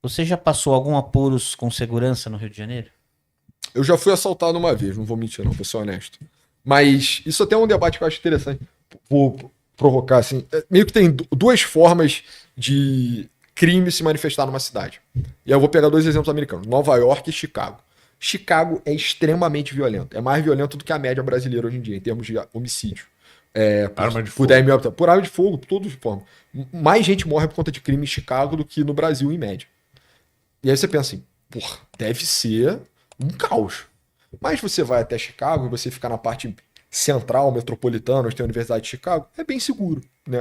Você já passou algum apuros com segurança no Rio de Janeiro? Eu já fui assaltado uma vez, não vou mentir não, vou ser honesto. Mas isso até é um debate que eu acho interessante. Vou provocar assim. Meio que tem duas formas de crime se manifestar numa cidade. E eu vou pegar dois exemplos americanos: Nova York e Chicago. Chicago é extremamente violento. É mais violento do que a média brasileira hoje em dia, em termos de homicídio. Arma de Por fogo. 10 mil habitantes. Por arma de fogo, por todas as formas. Mais gente morre por conta de crime em Chicago do que no Brasil, em média. E aí você pensa assim, porra, deve ser um caos. Mas você vai até Chicago e você fica na parte central, metropolitana, onde tem a Universidade de Chicago, é bem seguro. Né?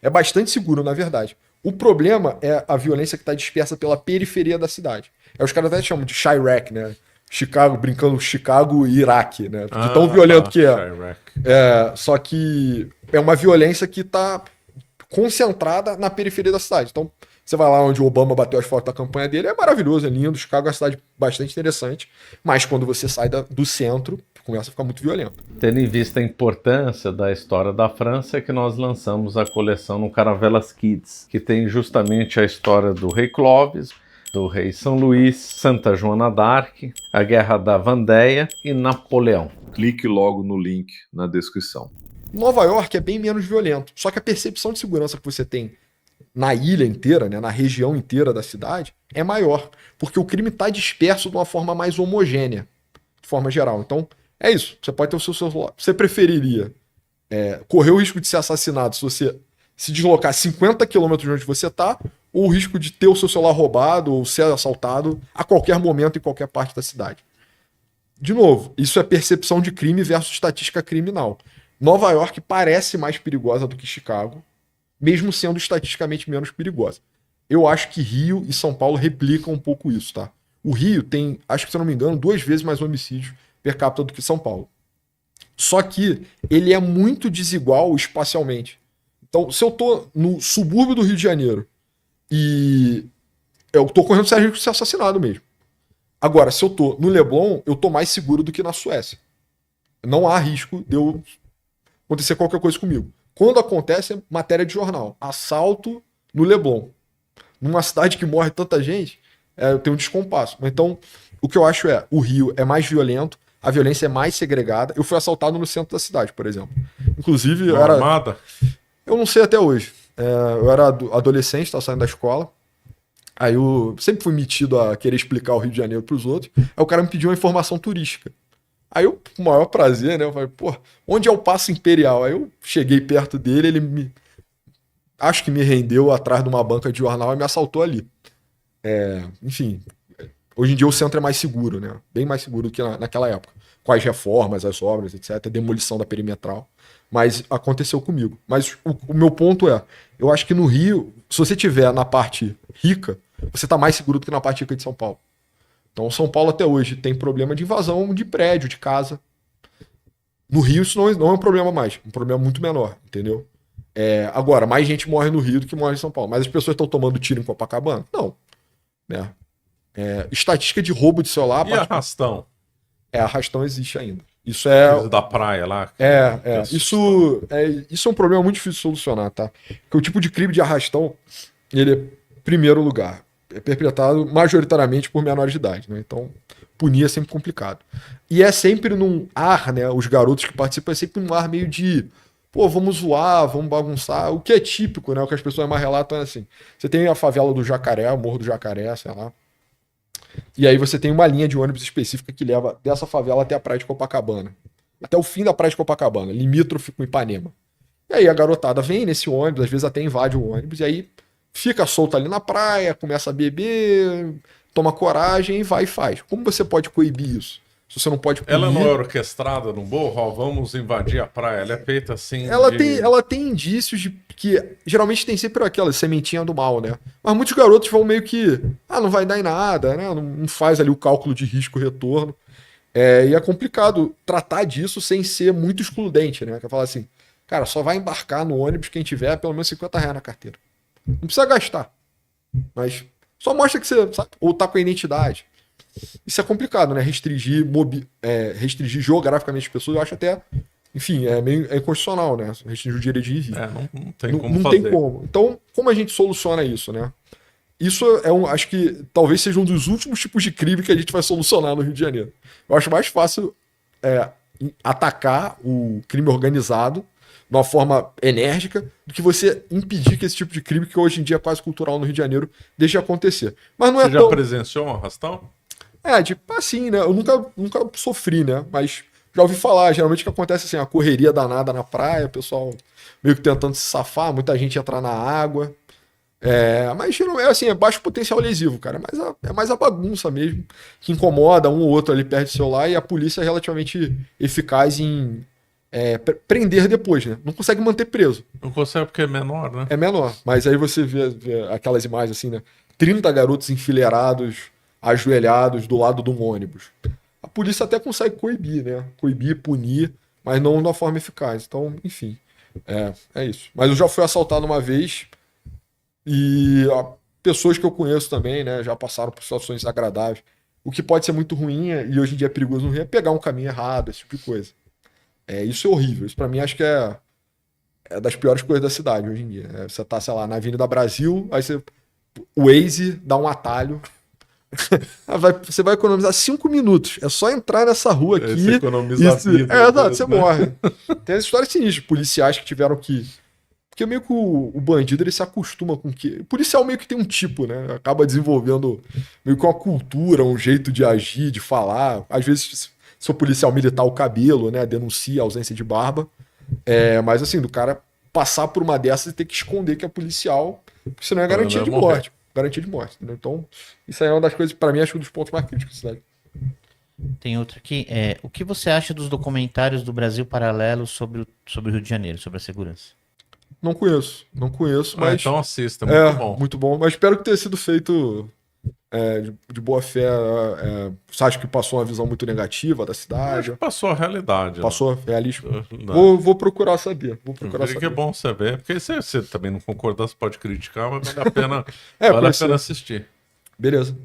É bastante seguro, na verdade. O problema é a violência que está dispersa pela periferia da cidade. Os caras até chamam de Chirac, né? Chicago, brincando Chicago e Iraque, né? De tão violento que é. Chirac. Só que é uma violência que está concentrada na periferia da cidade. Então, você vai lá onde o Obama bateu as fotos da campanha dele, é maravilhoso, é lindo. Chicago é uma cidade bastante interessante. Mas quando você sai do centro, começa a ficar muito violento. Tendo em vista a importância da história da França, é que nós lançamos a coleção no Caravelas Kids, que tem justamente a história do rei Clovis, do rei São Luís, Santa Joana d'Arc, a Guerra da Vandéia e Napoleão. Clique logo no link na descrição. Nova York é bem menos violento, só que a percepção de segurança que você tem na ilha inteira, né, na região inteira da cidade, é maior, porque o crime está disperso de uma forma mais homogênea, de forma geral. Então, é isso. Você pode ter o seu celular. Você preferiria correr o risco de ser assassinado se você se deslocar 50 quilômetros de onde você está, ou o risco de ter o seu celular roubado ou ser assaltado a qualquer momento em qualquer parte da cidade? De novo, isso é percepção de crime versus estatística criminal. Nova York parece mais perigosa do que Chicago, mesmo sendo estatisticamente menos perigosa. Eu acho que Rio e São Paulo replicam um pouco isso, tá? O Rio tem, acho que se eu não me engano, 2 vezes mais homicídios per capita do que São Paulo. Só que ele é muito desigual espacialmente. Então, se eu tô no subúrbio do Rio de Janeiro e eu tô correndo sério risco de ser assassinado mesmo. Agora, se eu tô no Leblon, eu tô mais seguro do que na Suécia. Não há risco de eu acontecer qualquer coisa comigo. Quando acontece, é matéria de jornal. Assalto no Leblon. Numa cidade que morre tanta gente, eu tenho um descompasso. Então, o que eu acho o Rio é mais violento, a violência é mais segregada. Eu fui assaltado no centro da cidade, por exemplo. Inclusive, Armada? Eu não sei até hoje. Eu era adolescente, estava saindo da escola. Aí eu sempre fui metido a querer explicar o Rio de Janeiro para os outros. Aí o cara me pediu uma informação turística. Aí eu, com o maior prazer, né? Eu falei, pô, onde é o Paço Imperial? Aí eu cheguei perto dele, acho que me rendeu atrás de uma banca de jornal e me assaltou ali. Enfim, hoje em dia o centro é mais seguro, né? Bem mais seguro do que naquela época. Com as reformas, as obras, etc. A demolição da perimetral. Mas aconteceu comigo. Mas o meu ponto eu acho que no Rio, se você tiver na parte rica, você tá mais seguro do que na parte rica de São Paulo. Então, São Paulo até hoje tem problema de invasão de prédio, de casa. No Rio isso não é um problema mais, um problema muito menor, entendeu? Agora, mais gente morre no Rio do que morre em São Paulo. Mas as pessoas estão tomando tiro em Copacabana? Não. Né? Estatística de roubo de celular... E arrastão? Arrastão existe ainda. Isso é... Da praia lá. Isso é um problema muito difícil de solucionar, tá? Porque o tipo de crime de arrastão, ele é, primeiro lugar, é perpetrado majoritariamente por menores de idade, né? Então, punir é sempre complicado. E é sempre num ar, né? Os garotos que participam é sempre num ar meio de, pô, vamos zoar, vamos bagunçar. O que é típico, né? O que as pessoas mais relatam é assim. Você tem a favela do Jacaré, o Morro do Jacaré, sei lá. E aí você tem uma linha de ônibus específica que leva dessa favela até a praia de Copacabana. Até o fim da praia de Copacabana, limítrofe com Ipanema. E aí a garotada vem nesse ônibus, às vezes até invade o ônibus, e aí fica solta ali na praia, começa a beber, toma coragem e vai e faz. Como você pode coibir isso? Se você não pode punir... Ela não é orquestrada no morro, ó, vamos invadir a praia. Ela é feita assim. Ela tem indícios de que geralmente tem sempre aquela sementinha do mal, né? Mas muitos garotos vão meio que, não vai dar em nada, né? Não faz ali o cálculo de risco-retorno. E é complicado tratar disso sem ser muito excludente, né? Quer falar assim, cara, só vai embarcar no ônibus quem tiver pelo menos R$50 na carteira. Não precisa gastar. Mas só mostra que você sabe, ou tá com a identidade. Isso é complicado, né? Restringir geograficamente as pessoas, eu acho até, enfim, é meio inconstitucional, né? Restringir o direito de ir. Não tem como não fazer. tem como. Então, como a gente soluciona isso, né? isso acho que talvez seja um dos últimos tipos de crime que a gente vai solucionar no Rio de Janeiro. Eu acho mais fácil atacar o crime organizado de uma forma enérgica do que você impedir que esse tipo de crime, que hoje em dia é quase cultural no Rio de Janeiro, deixe de acontecer. Mas não é Você já presenciou um arrastão? tipo assim, né? Eu nunca sofri, né? Mas já ouvi falar, geralmente o que acontece assim, a correria danada na praia, o pessoal meio que tentando se safar, muita gente entrar na água. Mas assim, é baixo potencial lesivo, cara. É mais a bagunça mesmo, que incomoda um ou outro ali perto do celular, e a polícia é relativamente eficaz em prender depois, né? Não consegue manter preso. Não consegue porque é menor, né? É menor. Mas aí você vê aquelas imagens assim, né? 30 garotos enfileirados, ajoelhados do lado de um ônibus. A polícia até consegue coibir, né? Coibir, punir, mas não de uma forma eficaz. Então, enfim, é isso. Mas eu já fui assaltado uma vez e pessoas que eu conheço também, né? Já passaram por situações desagradáveis. O que pode ser muito ruim e hoje em dia é perigoso no Rio é pegar um caminho errado, esse tipo de coisa. Isso é horrível. Isso pra mim acho que é das piores coisas da cidade hoje em dia. Você tá, sei lá, na Avenida Brasil, aí o Waze dá um atalho. Você vai economizar 5 minutos. É só entrar nessa rua aqui. Você economiza a vida. Exato, você morre. Tem as histórias sinistras, policiais que tiveram que. Porque meio que o bandido ele se acostuma com que. O policial meio que tem um tipo, né? Acaba desenvolvendo meio que uma cultura, um jeito de agir, de falar. Às vezes, se o policial militar o cabelo, né? Denuncia a ausência de barba. Mas assim, do cara passar por uma dessas e ter que esconder que é policial, porque senão é garantia de morte. Garantia de morte, entendeu? Então, isso aí é uma das coisas, pra mim, acho que um dos pontos mais críticos da cidade. Tem outro aqui. O que você acha dos documentários do Brasil Paralelo sobre o Rio de Janeiro, sobre a segurança? Não conheço, mas... Então assista, muito bom. Muito bom, mas espero que tenha sido feito de boa fé. Você acha que passou uma visão muito negativa da cidade? Acho que passou a realidade. Passou realismo? Não. Vou procurar saber. Que é bom você ver, porque se você também não concordar, você pode criticar, mas vale a pena, assistir. Beleza.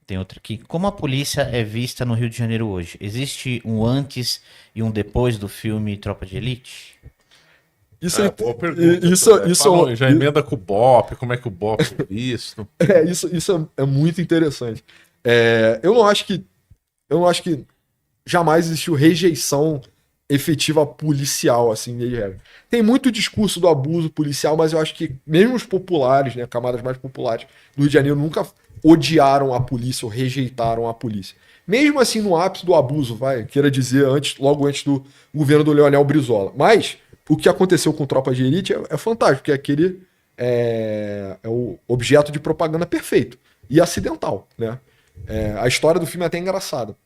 Tem outro aqui. Como a polícia é vista no Rio de Janeiro hoje? Existe um antes e um depois do filme Tropa de Elite? Boa pergunta. Já emenda com o BOPE, como é que o BOPE é visto? Isso é muito interessante. Eu não acho que jamais existiu rejeição efetiva policial, assim, de regra. Tem muito discurso do abuso policial, mas eu acho que mesmo os populares, né, camadas mais populares do Rio de Janeiro nunca odiaram a polícia ou rejeitaram a polícia. Mesmo assim, no ápice do abuso, queira dizer, logo antes do governo do Leonel Brizola. Mas o que aconteceu com Tropa de Elite é fantástico, porque aquele é o objeto de propaganda perfeito e acidental, né? A história do filme é até engraçada.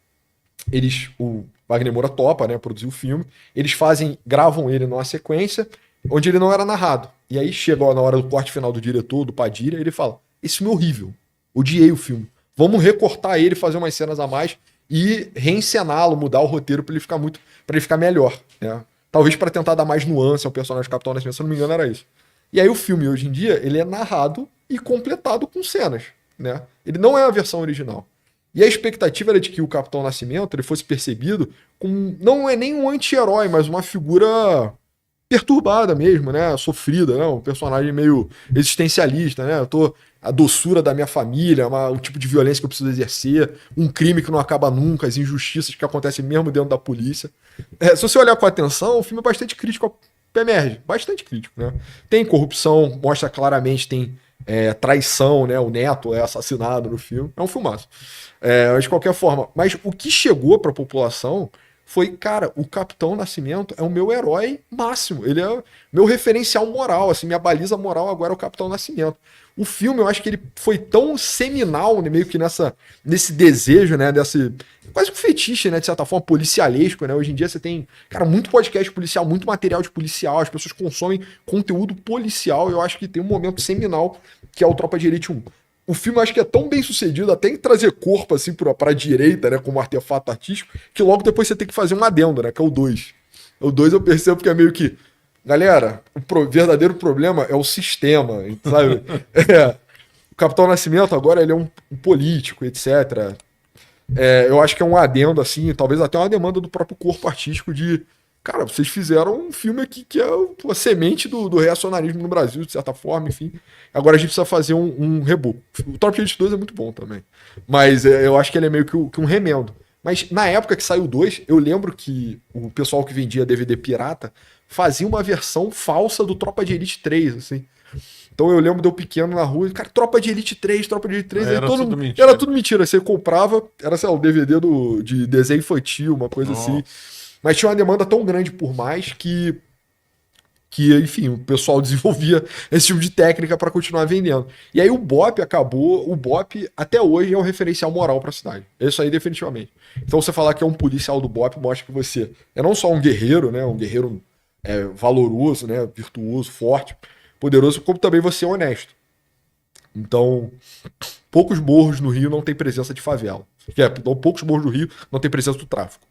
O Wagner Moura topa, né, produzir o filme. Eles gravam ele numa sequência onde ele não era narrado. E aí chega na hora do corte final do diretor, do Padilha, e ele fala: esse filme é horrível, odiei o filme. Vamos recortar ele, fazer umas cenas a mais e reencená-lo, mudar o roteiro para ele ficar melhor, né? Talvez para tentar dar mais nuance ao personagem do Capitão Nascimento, se eu não me engano era isso. E aí o filme hoje em dia, ele é narrado e completado com cenas, né? Ele não é a versão original. E a expectativa era de que o Capitão Nascimento ele fosse percebido como, não é nem um anti-herói, mas uma figura perturbada mesmo, né? Sofrida, né? Um personagem meio existencialista, né? A doçura da minha família, o tipo de violência que eu preciso exercer, um crime que não acaba nunca, as injustiças que acontecem mesmo dentro da polícia. Se você olhar com atenção, o filme é bastante crítico ao PMR, bastante crítico, né? Tem corrupção, mostra claramente, tem traição, né? O Neto é assassinado no filme, é um filmaço. De qualquer forma, mas o que chegou para a população foi, cara, o Capitão Nascimento é o meu herói máximo, ele é meu referencial moral, assim, minha baliza moral agora é o Capitão Nascimento. O filme, eu acho que ele foi tão seminal, né, meio que nesse desejo, né, quase um fetiche, né, de certa forma, policialesco, né, hoje em dia você tem, cara, muito podcast policial, muito material de policial, as pessoas consomem conteúdo policial, eu acho que tem um momento seminal, que é o Tropa de Elite 1. O filme eu acho que é tão bem sucedido, até em trazer corpo, assim, pra direita, né, como artefato artístico, que logo depois você tem que fazer um adendo, né, que é o 2. O 2 eu percebo que é meio que, galera, o verdadeiro problema é o sistema, sabe? O Capitão Nascimento agora ele é um político, etc. Eu acho que é um adendo, assim, talvez até uma demanda do próprio corpo artístico de, cara, vocês fizeram um filme aqui que é a semente do reacionarismo no Brasil, de certa forma, enfim. Agora a gente precisa fazer um reboot. O Tropa de Elite 2 é muito bom também. Mas eu acho que ele é meio que um remendo. Mas na época que saiu o 2, eu lembro que o pessoal que vendia DVD pirata fazia uma versão falsa do Tropa de Elite 3, assim. Então eu lembro de eu pequeno na rua, cara, Tropa de Elite 3, Tropa de Elite 3. Era tudo mentira. Era tudo mentira. Você comprava, era, sei lá, o DVD de desenho infantil, uma coisa assim. Mas tinha uma demanda tão grande por mais que, enfim, o pessoal desenvolvia esse tipo de técnica para continuar vendendo. E aí o BOPE acabou, o BOPE até hoje é um referencial moral para a cidade. Isso aí definitivamente. Então você falar que é um policial do BOPE mostra que você é não só um guerreiro, né, um guerreiro valoroso, né, virtuoso, forte, poderoso, como também você é honesto. Então, poucos morros no Rio não tem presença de favela. Então, poucos morros no Rio não tem presença do tráfico.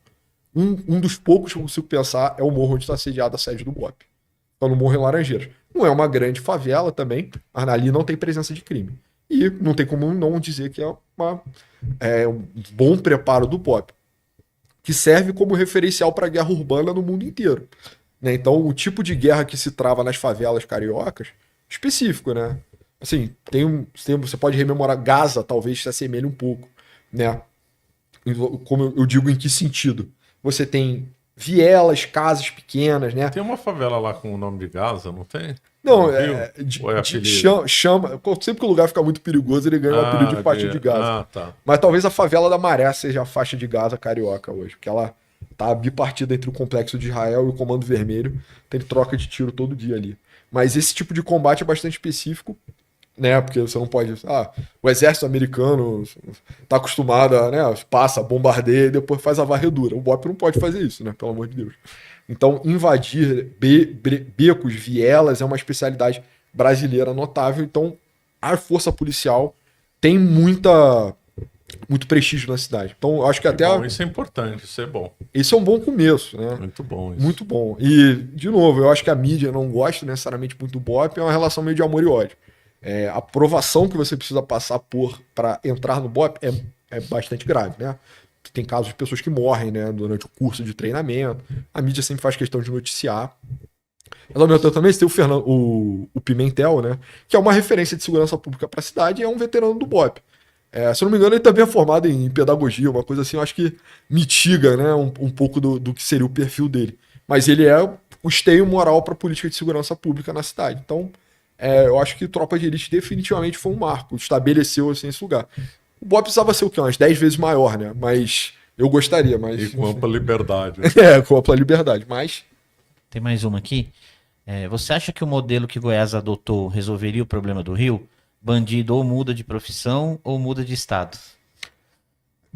Um dos poucos que eu consigo pensar é o morro onde está sediada a sede do BOPE. Então, no Morro em Laranjeiras. Não é uma grande favela também, mas ali não tem presença de crime. E não tem como não dizer que é um bom preparo do BOPE, que serve como referencial para a guerra urbana no mundo inteiro. Né? Então, o tipo de guerra que se trava nas favelas cariocas, específico, né? Assim, você pode rememorar Gaza, talvez se assemelhe um pouco, né? Como eu digo, em que sentido? Você tem vielas, casas pequenas, né? Tem uma favela lá com o nome de Gaza, não tem? Não, Ou é apelido? chama. Sempre que o lugar fica muito perigoso, ele ganha o apelido de faixa de Gaza. Tá. Mas talvez a favela da Maré seja a faixa de Gaza carioca hoje, porque ela tá bipartida entre o Complexo de Israel e o Comando Vermelho. Tem troca de tiro todo dia ali. Mas esse tipo de combate é bastante específico, né? Porque você não pode. O exército americano tá acostumado a, né? Passa, bombardeia e depois faz a varredura. O BOPE não pode fazer isso, né? Pelo amor de Deus. Então, invadir becos, vielas é uma especialidade brasileira notável. Então, a força policial tem muito prestígio na cidade. Então, eu acho que até. Bom, isso é importante, isso é bom. Isso é um bom começo, né? Muito bom isso. Muito bom. E, de novo, eu acho que a mídia não gosta necessariamente muito do BOPE, é uma relação meio de amor e ódio. A aprovação que você precisa passar para entrar no BOPE é bastante grave, né? Tem casos de pessoas que morrem, né, durante o curso de treinamento. A mídia sempre faz questão de noticiar. Mas ao mesmo tempo também você tem o Pimentel, né, que é uma referência de segurança pública para a cidade e é um veterano do BOPE. Se eu não me engano, ele também é formado em pedagogia, uma coisa assim, eu acho que mitiga, né, um pouco do que seria o perfil dele. Mas ele é o esteio moral para a política de segurança pública na cidade. Então, eu acho que Tropa de Elite definitivamente foi um marco, estabeleceu assim, esse lugar. O BOPE precisava ser o quê? Umas 10 vezes maior, né? Mas eu gostaria, mas... E com ampla liberdade. Com ampla liberdade, mas... Tem mais uma aqui. Você acha que o modelo que Goiás adotou resolveria o problema do Rio? Bandido ou muda de profissão ou muda de estado?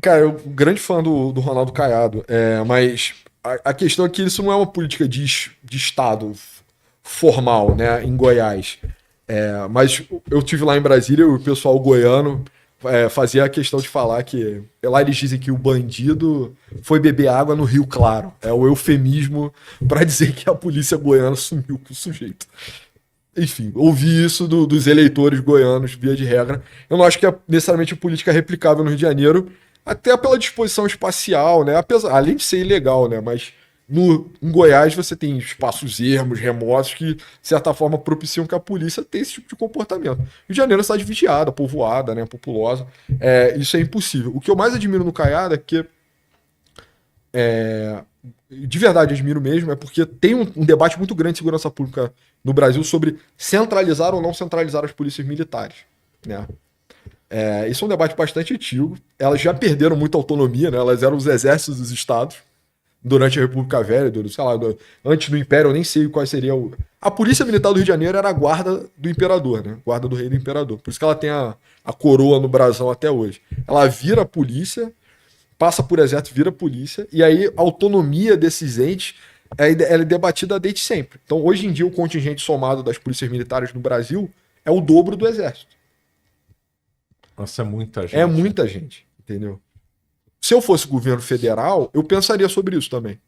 Cara, eu sou grande fã do Ronaldo Caiado, mas a questão é que isso não é uma política de estado formal, né, em Goiás. Mas eu tive lá em Brasília, o pessoal goiano fazia a questão de falar que lá eles dizem que o bandido foi beber água no Rio Claro. É o eufemismo para dizer que a polícia goiana sumiu com o sujeito. Enfim, ouvi isso dos eleitores goianos, via de regra. Eu não acho que é necessariamente política replicável no Rio de Janeiro, até pela disposição espacial, né? Além de ser ilegal, né? Mas em Goiás você tem espaços ermos, remotos, que de certa forma propiciam que a polícia tenha esse tipo de comportamento. Rio de Janeiro é uma cidade vigiada, povoada, né, populosa. Isso é impossível. O que eu mais admiro no Caiado é que, de verdade admiro mesmo, é porque tem um debate muito grande de segurança pública no Brasil sobre centralizar ou não centralizar as polícias militares, né? Isso é um debate bastante antigo. Elas já perderam muita autonomia, né? Elas eram os exércitos dos estados durante a República Velha, antes do Império, eu nem sei qual seria A Polícia Militar do Rio de Janeiro era a guarda do imperador, né? Guarda do rei do imperador. Por isso que ela tem a coroa no brasão até hoje. Ela vira a polícia, passa por exército, vira polícia, e aí a autonomia desses entes ela é debatida desde sempre. Então, hoje em dia, o contingente somado das polícias militares no Brasil é o dobro do exército. Nossa, é muita gente. É muita gente, entendeu? Se eu fosse governo federal, eu pensaria sobre isso também.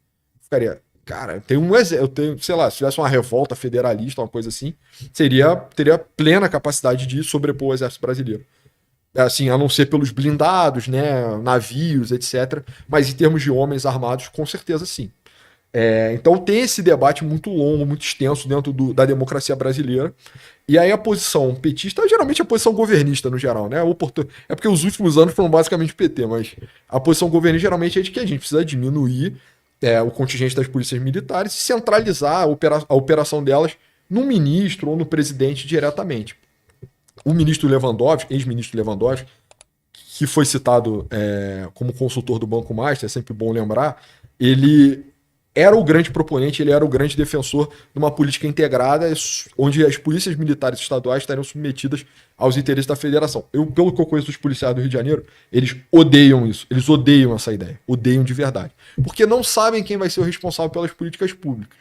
Ficaria, cara, eu tenho, sei lá, se tivesse uma revolta federalista, uma coisa assim, teria plena capacidade de sobrepor o exército brasileiro. Assim, a não ser pelos blindados, né, navios, etc. Mas em termos de homens armados, com certeza sim. Então tem esse debate muito longo, muito extenso dentro da democracia brasileira. E aí a posição petista, geralmente a posição governista no geral, né? É porque os últimos anos foram basicamente PT, mas a posição governista geralmente é de que a gente precisa diminuir o contingente das polícias militares e centralizar a operação delas no ministro ou no presidente diretamente. O ministro Lewandowski, ex-ministro Lewandowski, que foi citado como consultor do Banco Master, é sempre bom lembrar, ele era o grande proponente, ele era o grande defensor de uma política integrada, onde as polícias militares estaduais estariam submetidas aos interesses da federação. Pelo que eu conheço dos policiais do Rio de Janeiro, eles odeiam isso, eles odeiam essa ideia, odeiam de verdade. Porque não sabem quem vai ser o responsável pelas políticas públicas.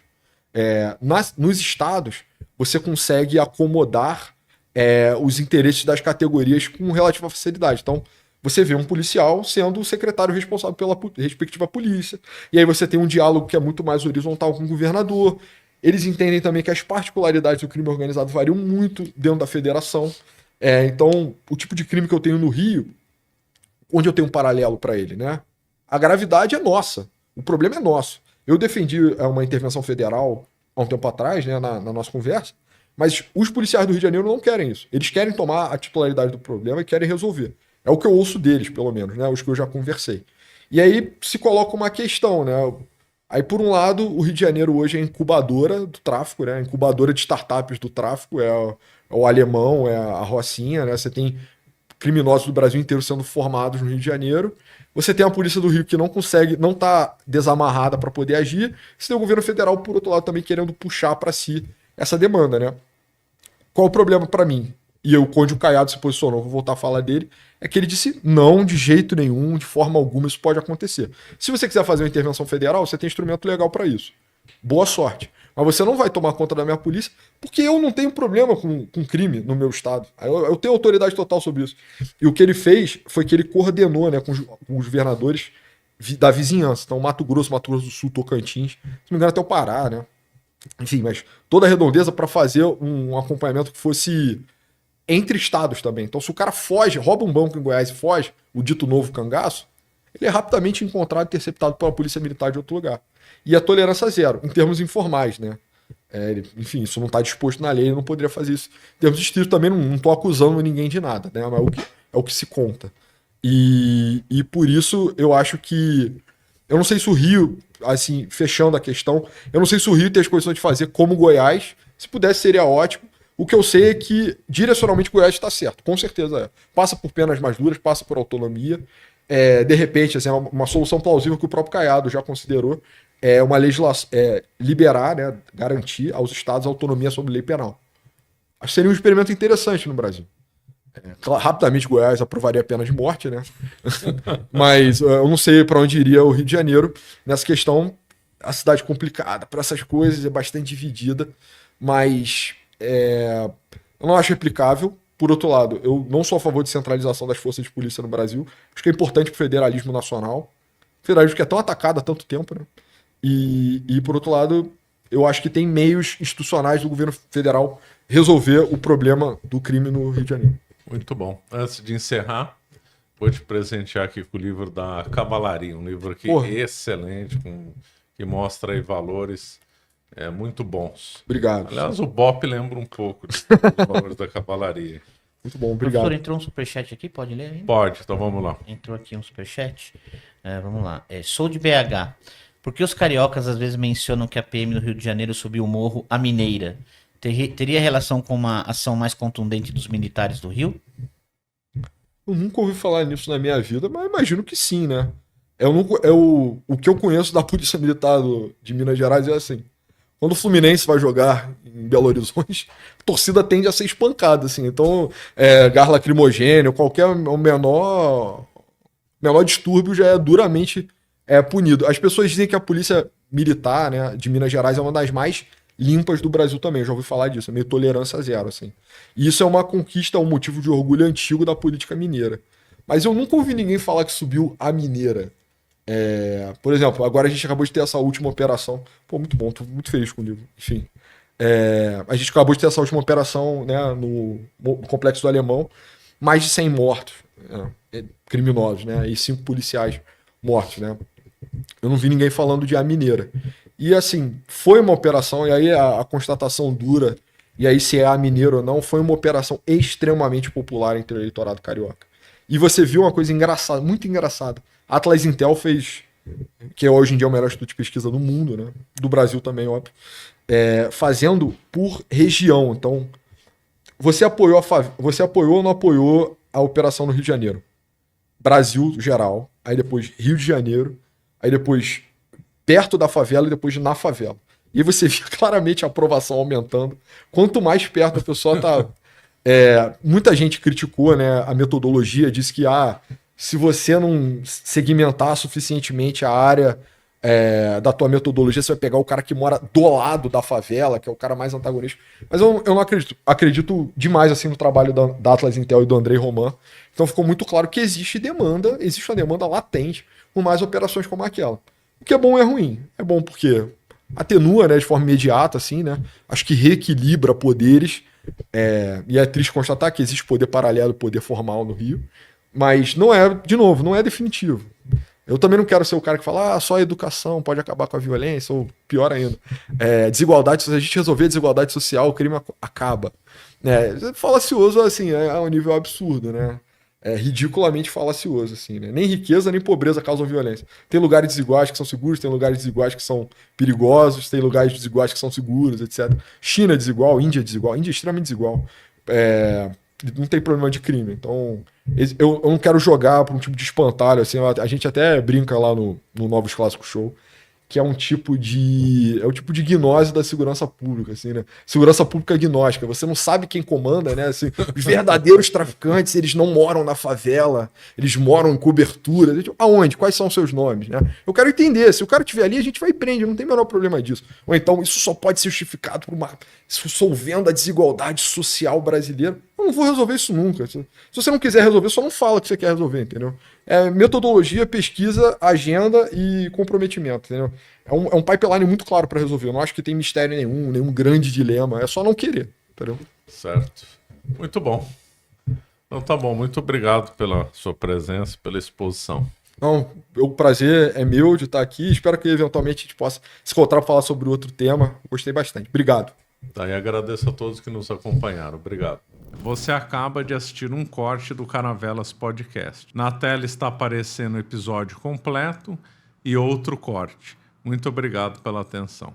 Nos estados, você consegue acomodar os interesses das categorias com relativa facilidade. Então, você vê um policial sendo o secretário responsável pela respectiva polícia. E aí você tem um diálogo que é muito mais horizontal com o governador. Eles entendem também que as particularidades do crime organizado variam muito dentro da federação. Então, o tipo de crime que eu tenho no Rio, onde eu tenho um paralelo para ele, né? A gravidade é nossa. O problema é nosso. Eu defendi uma intervenção federal há um tempo atrás, né, na nossa conversa, mas os policiais do Rio de Janeiro não querem isso. Eles querem tomar a titularidade do problema e querem resolver. É o que eu ouço deles, pelo menos, né? Os que eu já conversei. E aí se coloca uma questão, né? Aí, por um lado, o Rio de Janeiro hoje é incubadora do tráfico, né? Incubadora de startups do tráfico, o alemão, é a Rocinha, né? Você tem criminosos do Brasil inteiro sendo formados no Rio de Janeiro. Você tem a polícia do Rio que não consegue, não está desamarrada para poder agir. Você tem o governo federal, por outro lado, também querendo puxar para si essa demanda, né? Qual o problema para mim? E o Conde Caiado se posicionou, vou voltar a falar dele, é que ele disse não, de jeito nenhum, de forma alguma isso pode acontecer. Se você quiser fazer uma intervenção federal, você tem instrumento legal para isso. Boa sorte. Mas você não vai tomar conta da minha polícia, porque eu não tenho problema com crime no meu estado. Eu tenho autoridade total sobre isso. E o que ele fez foi que ele coordenou, né, com os governadores da vizinhança. Então, Mato Grosso do Sul, Tocantins, se não me engano até o Pará, né? Enfim, mas toda a redondeza para fazer um acompanhamento que fosse entre estados também. Então, se o cara foge, rouba um banco em Goiás e foge, o dito novo cangaço, ele é rapidamente encontrado e interceptado pela polícia militar de outro lugar. E a tolerância zero, em termos informais, né? Enfim, isso não está disposto na lei, ele não poderia fazer isso. Em termos estritos, também não estou acusando ninguém de nada, né? Mas é o que se conta. E por isso, eu acho que... Eu não sei se o Rio, assim, fechando a questão, eu não sei se o Rio tem as condições de fazer como Goiás. Se pudesse, seria ótimo. O que eu sei é que, direcionalmente, Goiás está certo. Com certeza é. Passa por penas mais duras, passa por autonomia. De repente, assim, é uma solução plausível que o próprio Caiado já considerou, uma legislação, liberar, né, garantir aos estados autonomia sobre lei penal. Acho que seria um experimento interessante no Brasil. Rapidamente, Goiás aprovaria a pena de morte, né? Mas eu não sei para onde iria o Rio de Janeiro nessa questão. A cidade complicada para essas coisas, é bastante dividida, mas eu não acho replicável. Por outro lado, eu não sou a favor de centralização das forças de polícia no Brasil. Acho que é importante para o federalismo nacional. O federalismo que é tão atacado há tanto tempo, né? E, por outro lado, eu acho que tem meios institucionais do governo federal resolver o problema do crime no Rio de Janeiro. Muito bom. Antes de encerrar, vou te presentear aqui com o livro da Cavalaria, um livro aqui excelente, que mostra aí valores muito bons. Obrigado. Aliás, o BOP lembra um pouco dos valores da Cavalaria. Muito bom, obrigado. Professor, entrou um superchat aqui, pode ler ainda? Pode, então vamos lá. Entrou aqui um superchat. Vamos lá. Sou de BH. Por que os cariocas às vezes mencionam que a PM do Rio de Janeiro subiu o morro à Mineira? Teria relação com uma ação mais contundente dos militares do Rio? Eu nunca ouvi falar nisso na minha vida, mas imagino que sim, né? O que eu conheço da Polícia Militar de Minas Gerais é assim. Quando o Fluminense vai jogar em Belo Horizonte, a torcida tende a ser espancada, assim. Então, gás lacrimogênio, qualquer menor distúrbio já é duramente punido. As pessoas dizem que a Polícia Militar, né, de Minas Gerais é uma das mais limpas do Brasil também. Já ouvi falar disso, é meio tolerância zero, assim. E isso é uma conquista, um motivo de orgulho antigo da política mineira. Mas eu nunca ouvi ninguém falar que subiu a Mineira. Por exemplo, agora a gente acabou de ter essa última operação. Pô, muito bom, tô muito feliz com o livro. Enfim. A gente acabou de ter essa última operação, né, no Complexo do Alemão. Mais de 100 mortos, criminosos, né? E 5 policiais mortos, né? Eu não vi ninguém falando de a Mineira. E assim, foi uma operação, e aí a constatação dura, e aí se é a mineiro ou não, foi uma operação extremamente popular entre o eleitorado carioca. E você viu uma coisa engraçada, muito engraçada. A Atlas Intel fez, que hoje em dia é o melhor instituto de pesquisa do mundo, né? Do Brasil também, óbvio, fazendo por região. Então, você apoiou ou não apoiou a operação no Rio de Janeiro? Brasil geral, aí depois Rio de Janeiro, aí depois perto da favela e depois na favela. E aí você via claramente a aprovação aumentando. Quanto mais perto a pessoa tá... muita gente criticou, né, a metodologia, disse que se você não segmentar suficientemente a área da tua metodologia, você vai pegar o cara que mora do lado da favela, que é o cara mais antagonista. Mas eu não acredito. Acredito demais assim no trabalho da Atlas Intel e do Andrei Roman. Então ficou muito claro que existe uma demanda latente por mais operações como aquela. O que é bom e é ruim. É bom porque atenua, né, de forma imediata, assim, né? Acho que reequilibra poderes. E é triste constatar que existe poder paralelo, poder formal no Rio. Mas não é definitivo. Eu também não quero ser o cara que fala só a educação pode acabar com a violência, ou pior ainda, desigualdade, se a gente resolver a desigualdade social, o crime acaba. Falacioso, assim, é um nível absurdo, né? É ridiculamente falacioso, assim, né? Nem riqueza nem pobreza causam violência. Tem lugares desiguais que são seguros, tem lugares desiguais que são perigosos, tem lugares desiguais que são seguros, etc. China é desigual, Índia é desigual, Índia é extremamente desigual. Não tem problema de crime. Então, eu não quero jogar para um tipo de espantalho, assim, a gente até brinca lá no Novos Clássicos Show, que é um tipo de gnose da segurança pública, assim, né? Segurança pública gnóstica. Você não sabe quem comanda, né? Assim, os verdadeiros traficantes, eles não moram na favela, eles moram em cobertura. Aonde? Quais são os seus nomes, né? Eu quero entender. Se o cara estiver ali, a gente vai e prende, não tem o menor problema disso. Ou então, isso só pode ser justificado por solvendo a desigualdade social brasileira. Eu não vou resolver isso nunca. Se você não quiser resolver, só não fala que você quer resolver, entendeu? Metodologia, pesquisa, agenda e comprometimento, entendeu? É um pipeline muito claro para resolver. Eu não acho que tem mistério nenhum grande dilema. É só não querer, entendeu? Certo. Muito bom. Então tá bom. Muito obrigado pela sua presença, pela exposição. Não, o prazer é meu de estar aqui. Espero que eventualmente a gente possa se encontrar para falar sobre outro tema. Gostei bastante. Obrigado. Tá, e agradeço a todos que nos acompanharam. Obrigado. Você acaba de assistir um corte do Caravelas Podcast. Na tela está aparecendo o episódio completo e outro corte. Muito obrigado pela atenção.